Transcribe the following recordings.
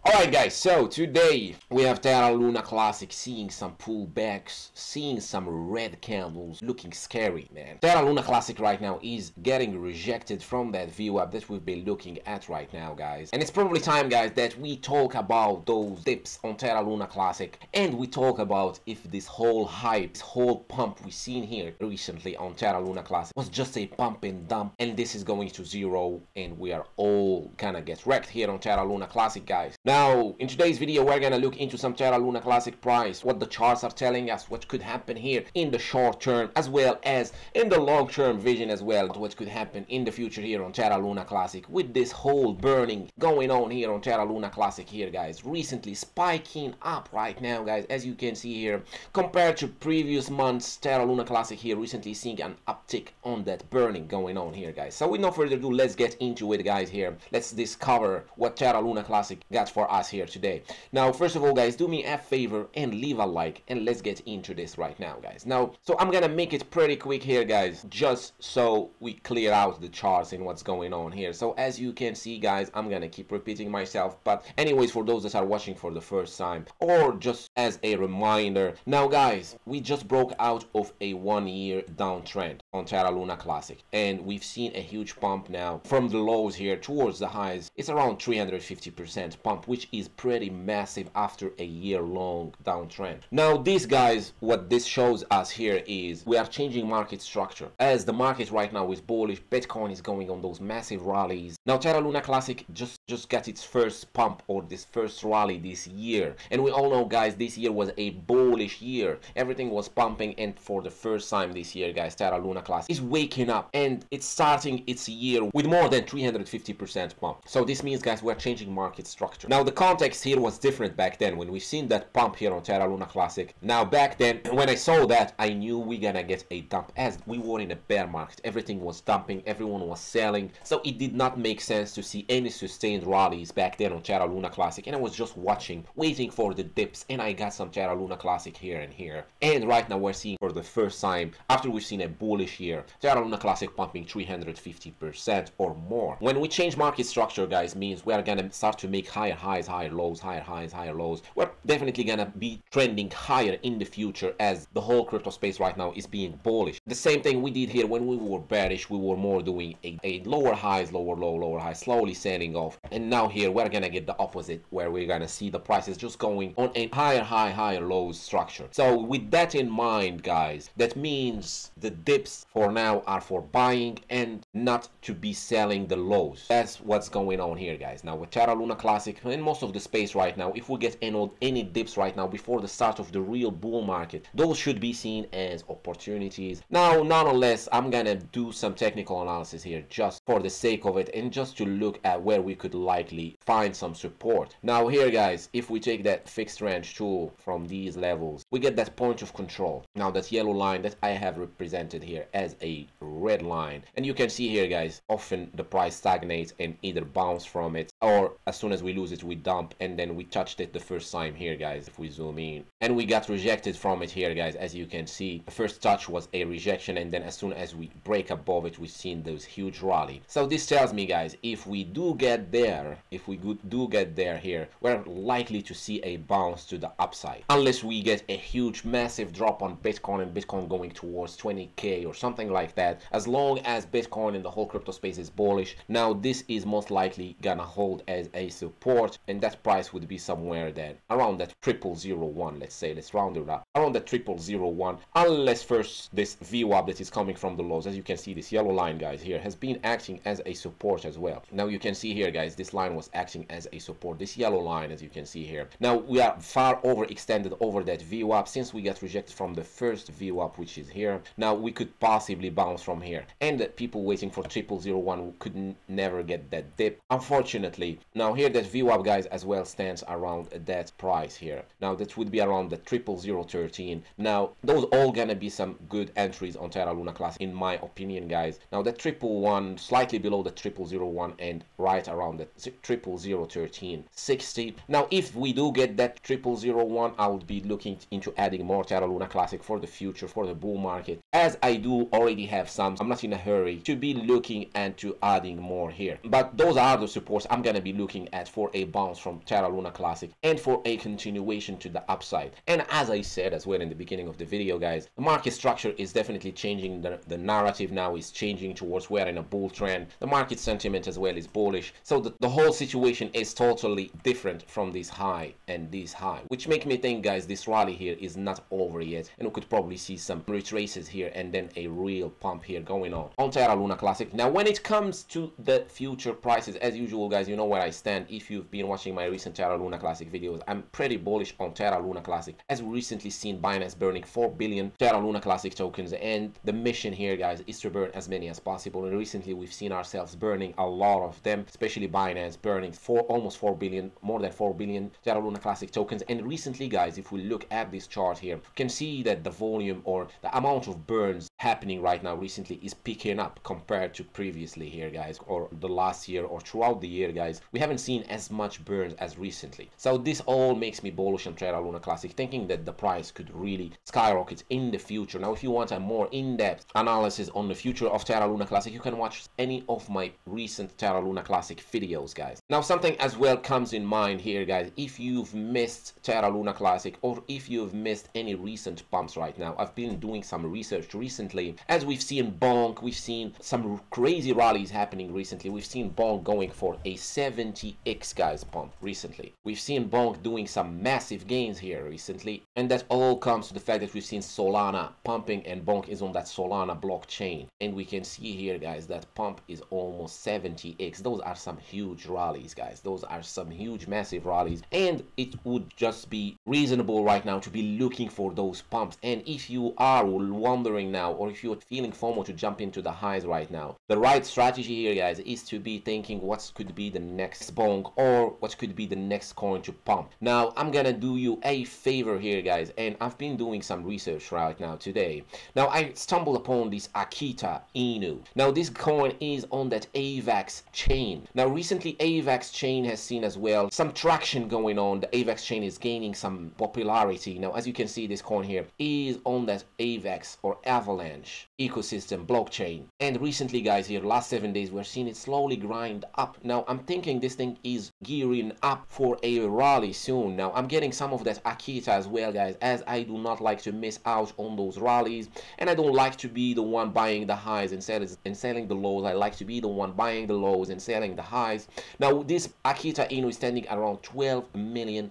Alright guys, so today we have Terra Luna Classic seeing some pullbacks, seeing some red candles, looking scary, man. Terra Luna Classic right now is getting rejected from that VWAP that we've been looking at right now, guys. And it's probably time, guys, that we talk about those dips on Terra Luna Classic, and we talk about if this whole hype, this whole pump we've seen here recently on Terra Luna Classic was just a pump and dump, and this is going to zero, and we are all gonna get wrecked here on Terra Luna Classic, guys. Now, in today's video, we're gonna look into some Terra Luna Classic price, what the charts are telling us, what could happen here in the short term, as well as in the long-term vision as well, what could happen in the future here on Terra Luna Classic, with this whole burning going on here on Terra Luna Classic here, guys. Recently spiking up right now, guys, as you can see here, compared to previous months. Terra Luna Classic here recently seeing an uptick on that burning going on here, guys. So with no further ado, let's get into it, guys. Here, let's discover what Terra Luna Classic got for us here today. Now, first of all, guys, do me a favor and leave a like, and let's get into this right now, guys. Now, so I'm gonna make it pretty quick here, guys, just so we clear out the charts and what's going on here. So as you can see, guys, I'm gonna keep repeating myself, but anyways, for those that are watching for the first time, or just as a reminder, now, guys, we just broke out of a 1-year downtrend on Terra Luna Classic, and we've seen a huge pump now from the lows here towards the highs. It's around 350% pump, which is pretty massive after a year-long downtrend. Now, this, guys, what this shows us here is we are changing market structure. As the market right now is bullish, Bitcoin is going on those massive rallies. Now, Terra Luna Classic just got its first pump, or this first rally this year, and we all know, guys, this year was a bullish year. Everything was pumping, and for the first time this year, guys, Terra Luna Classic is waking up, and it's starting its year with more than 350% pump. So this means, guys, we're changing market structure. Now, the context here was different back then when we've seen that pump here on Terra Luna Classic. Now, back then, when I saw that, I knew we're gonna get a dump, as we were in a bear market. Everything was dumping, everyone was selling, so it did not make sense to see any sustained rallies back then on Terra Luna Classic, and I was just watching, waiting for the dips, and I got some Terra Luna Classic here and here. And right now we're seeing for the first time, after we've seen a bullish year, Terra Luna Classic pumping 350% or more. When we change market structure, guys, means we are gonna start to make higher highs, higher lows, higher highs, higher lows. We're definitely gonna be trending higher in the future, as the whole crypto space right now is being bullish. The same thing we did here when we were bearish. We were more doing a lower highs, lower low, lower high, slowly selling off. And now here we're gonna get the opposite, where we're gonna see the prices just going on a higher high, higher lows structure. So with that in mind, guys, that means the dips for now are for buying and not to be selling the lows. That's what's going on here, guys. Now with Terra Luna Classic and most of the space right now, if we get any dips right now before the start of the real bull market, those should be seen as opportunities. Now, nonetheless, I'm gonna do some technical analysis here just for the sake of it, and just to look at where we could likely find some support. Now here, guys, if we take that fixed range tool from these levels, we get that point of control. Now that yellow line that I have represented here as a red line, and you can see here, guys, often the price stagnates and either bounce from it, or as soon as we lose it, we dump. And then we touched it the first time here, guys, if we zoom in, and we got rejected from it here, guys. As you can see, the first touch was a rejection, and then as soon as we break above it, we've seen those huge rally. So this tells me, guys, if we do get there, here, we're likely to see a bounce to the upside, unless we get a huge massive drop on Bitcoin, and Bitcoin going towards 20k or something like that. As long as Bitcoin and the whole crypto space is bullish, now this is most likely gonna hold as a support, and that price would be somewhere then around that 0001. Let's say, let's round it up around that 0001, unless first this VWAP that is coming from the lows. As you can see, this yellow line, guys, here has been acting as a support as well. Now you can see here, guys, this line was acting as a support, this yellow line, as you can see here. Now we are far overextended over that VWAP since we got rejected from the first VWAP, which is here. Now we could possibly bounce from here, and people waiting for 0001 could never get that dip, unfortunately. Now here that VWAP, guys, as well stands around that price here. Now that would be around the 000030 0013. Now those all gonna be some good entries on Terra Luna Classic in my opinion, guys. Now the 111, slightly below the 0001 and right around the 0013 60. Now if we do get that 0001, I would be looking into adding more Terra Luna Classic for the future, for the bull market, as I do already have some. I'm not in a hurry to be looking into adding more here, but those are the supports I'm gonna be looking at for a bounce from Terra Luna Classic and for a continuation to the upside. And as I said as well in the beginning of the video, guys, the market structure is definitely changing. The narrative now is changing towards we're in a bull trend. The market sentiment as well is bullish, so the whole situation is totally different from this high and this high, which make me think, guys, this rally here is not over yet, and we could probably see some retraces here and then a real pump here going on Terra Luna Classic. Now when it comes to the future prices, as usual, guys, you know where I stand. If you've been watching my recent Terra Luna Classic videos, I'm pretty bullish on Terra Luna Classic, as we recently seen Binance burning 4 billion Terra Luna Classic tokens, and the mission here, guys, is to burn as many as possible. And recently we've seen ourselves burning a lot of them, especially Binance burning almost 4 billion, more than 4 billion Terra Luna Classic tokens. And recently, guys, if we look at this chart here, you can see that the volume or the amount of burns happening right now recently is picking up compared to previously here, guys, or the last year or throughout the year, guys. We haven't seen as much burns as recently, so this all makes me bullish on Terra Luna Classic, thinking that the price could really skyrocket in the future. Now if you want a more in-depth analysis on the future of Terra Luna Classic, you can watch any of my recent Terra Luna Classic videos, guys. Now something as well comes in mind here, guys. If you've missed Terra Luna Classic, or if you've missed any recent pumps right now, I've been doing some research recently, as we've seen Bonk, we've seen some crazy rallies happening recently. We've seen Bonk going for a 70x, guys, pump recently. We've seen Bonk doing some massive gains here recently, and that all comes to the fact that we've seen Solana pumping, and Bonk is on that Solana blockchain, and we can see here, guys, that pump is almost 70x. Those are some huge rallies, guys. Those are some huge massive rallies, and it would just be reasonable right now to be looking for those pumps. And if you are wondering now, or if you're feeling FOMO to jump into the highs right now, the right strategy here, guys, is to be thinking what could be the next Bonk or what could be the next coin to pump. Now I'm gonna do you a favor here, guys, and I've been doing some research right now today. Now I stumbled upon this Akita Inu. Now this coin is on that AVAX chain. Now recently AVAX chain has seen as well some traction going on. The AVAX chain is gaining some popularity. Now as you can see, this coin here is on that AVAX or Avalanche ecosystem blockchain, and recently, guys, here last 7 days we're seeing it slowly grind up. Now I'm thinking this thing is gearing up for a rally soon. Now I'm getting some of that Akita as well, guys, as I do not like to miss out on those rallies, and I don't like to be the one buying the highs and selling the lows. I like to be the one buying the lows and selling the highs. Now this Akita Inu is standing around $12 million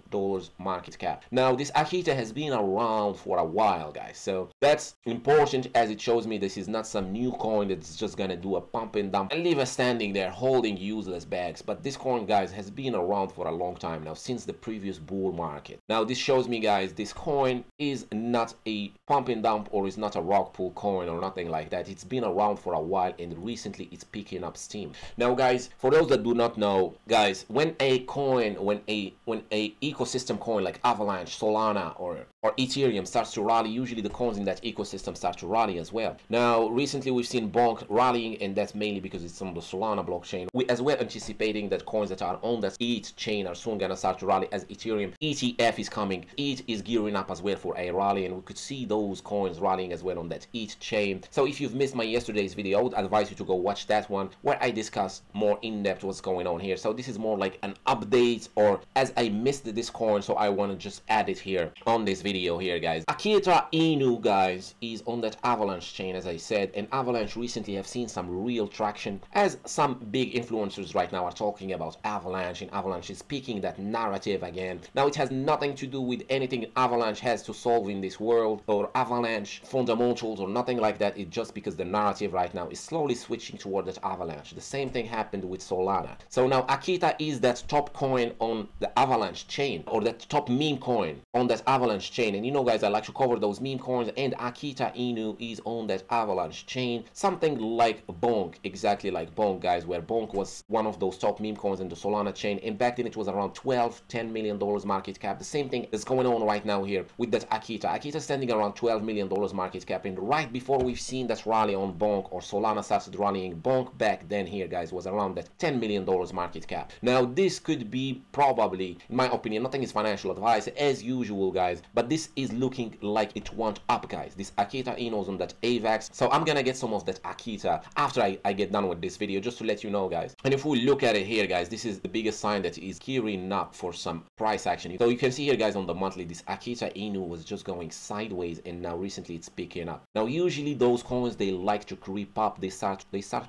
market cap. Now this Akita has been around for a while, guys, so that's important, as it shows me this is not some new coin that's just gonna do a pump and dump and leave us standing there holding useless bags. But this coin, guys, has been around for a long time now, since the previous bull market. Now this shows me, guys, this coin is not a pump and dump, or is not a rock pool coin or nothing like that. It's been around for a while, and recently it's picking up steam. Now guys, for those that do not know, guys, when a coin, when a ecosystem coin like Avalanche, Solana, or Ethereum starts to rally, usually the coins in that ecosystem start to rally as well. Now recently we've seen Bonk rallying, and that's mainly because it's on the Solana blockchain. We as well anticipating that coins that are on that ETH chain are soon gonna start to rally, as Ethereum ETF is coming. ETH is gearing up as well for a rally, and we could see those coins rallying as well on that ETH chain. So if you've missed my yesterday's video, I would advise you to go watch that one, where I discuss more in depth what's going on here. So this is more like an update, or as I missed this coin, so I want to just add it here on this video here, guys. Akita Inu, guys, is on that Avalanche chain, as I said, and Avalanche recently have seen some real traction, as some big influencers right now are talking about Avalanche, and Avalanche is speaking that narrative again. Now it has nothing to do with anything Avalanche has to solve in this world, or Avalanche fundamentals, or nothing like that. It's just because the narrative right now is slowly switching toward that Avalanche. The same thing happened with Solana. So now Akita is that top coin on the Avalanche chain, or that top meme coin on that Avalanche chain. chain. And you know guys, I like to cover those meme coins, and Akita Inu is on that Avalanche chain, something like Bonk, exactly like Bonk guys, where Bonk was one of those top meme coins in the Solana chain, and back then it was around $10 million market cap. The same thing is going on right now here with that Akita standing around $12 million market cap, and right before we've seen that rally on Bonk, or Solana started rallying, Bonk back then here guys was around that $10 million market cap. Now this could be probably, in my opinion, nothing is financial advice as usual guys, but this is looking like it went up guys. This Akita Inu on that AVAX, so I'm gonna get some of that Akita after I get done with this video, just to let you know guys. And if we look at it here guys, this is the biggest sign that is gearing up for some price action. So you can see here guys on the monthly, this Akita Inu was just going sideways, and now recently it's picking up. Now usually those coins, they like to creep up, they start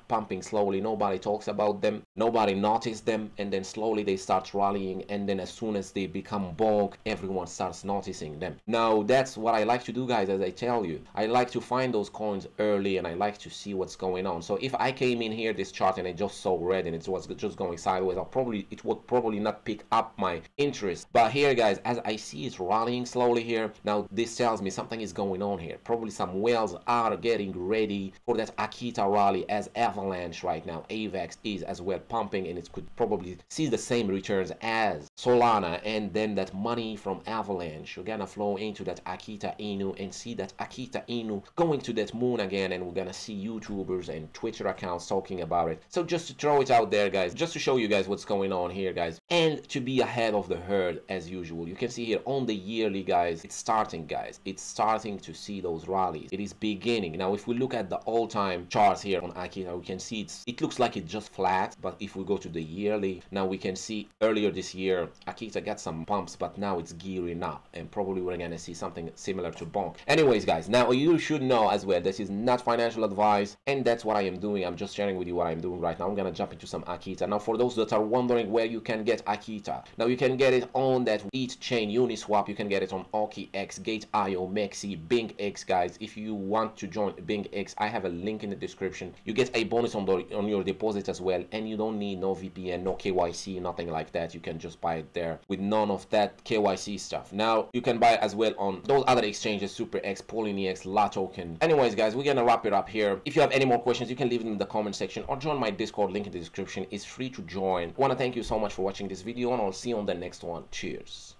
pumping slowly, nobody talks about them, nobody noticed them, and then slowly they start rallying, and then as soon as they become Bonk, everyone starts noticing them. Now that's what I like to do guys, as I tell you, I like to find those coins early, and I like to see what's going on. So if I came in here this chart and I just saw red and it was just going sideways, it would probably not pick up my interest. But here guys, as I see it's rallying slowly here, now this tells me something is going on here. Probably some whales are getting ready for that Akita rally, as Avalanche right now, AVAX is as well pumping, and it could probably see the same returns as Solana, and then that money from Avalanche are gonna flow into that Akita Inu, and see that Akita Inu going to that moon again, and we're gonna see YouTubers and Twitter accounts talking about it. So just to throw it out there guys, just to show you guys what's going on here guys, and to be ahead of the herd as usual. You can see here on the yearly guys, it's starting guys, it's starting to see those rallies, it is beginning. Now if we look at the all-time charts here on Akita, we can see it looks like it's just flat, but if we go to the yearly, now we can see earlier this year Akita got some bumps, but now it's gearing up, and probably we're gonna see something similar to Bonk. Anyways guys, now you should know as well, this is not financial advice, and that's what I am doing. I'm just sharing with you what I'm doing right now. I'm gonna jump into some Akita. Now for those that are wondering where you can get Akita, now you can get it on that ETH chain, Uniswap, you can get it on OKX, Gate.io, Mexi, BingX guys. If you want to join BingX, I have a link in the description. You get a bonus on your deposit as well, and you don't need no VPN, no KYC, nothing like that. You can just buy it there with none of that KYC stuff. Now you can buy it as well on those other exchanges, SuperX, Poloniex, La Token. Anyways guys, we're gonna wrap it up here. If you have any more questions, you can leave them in the comment section, or join my Discord, link in the description. It's free to join. I want to thank you so much for watching this video, and I'll see you on the next one. Cheers.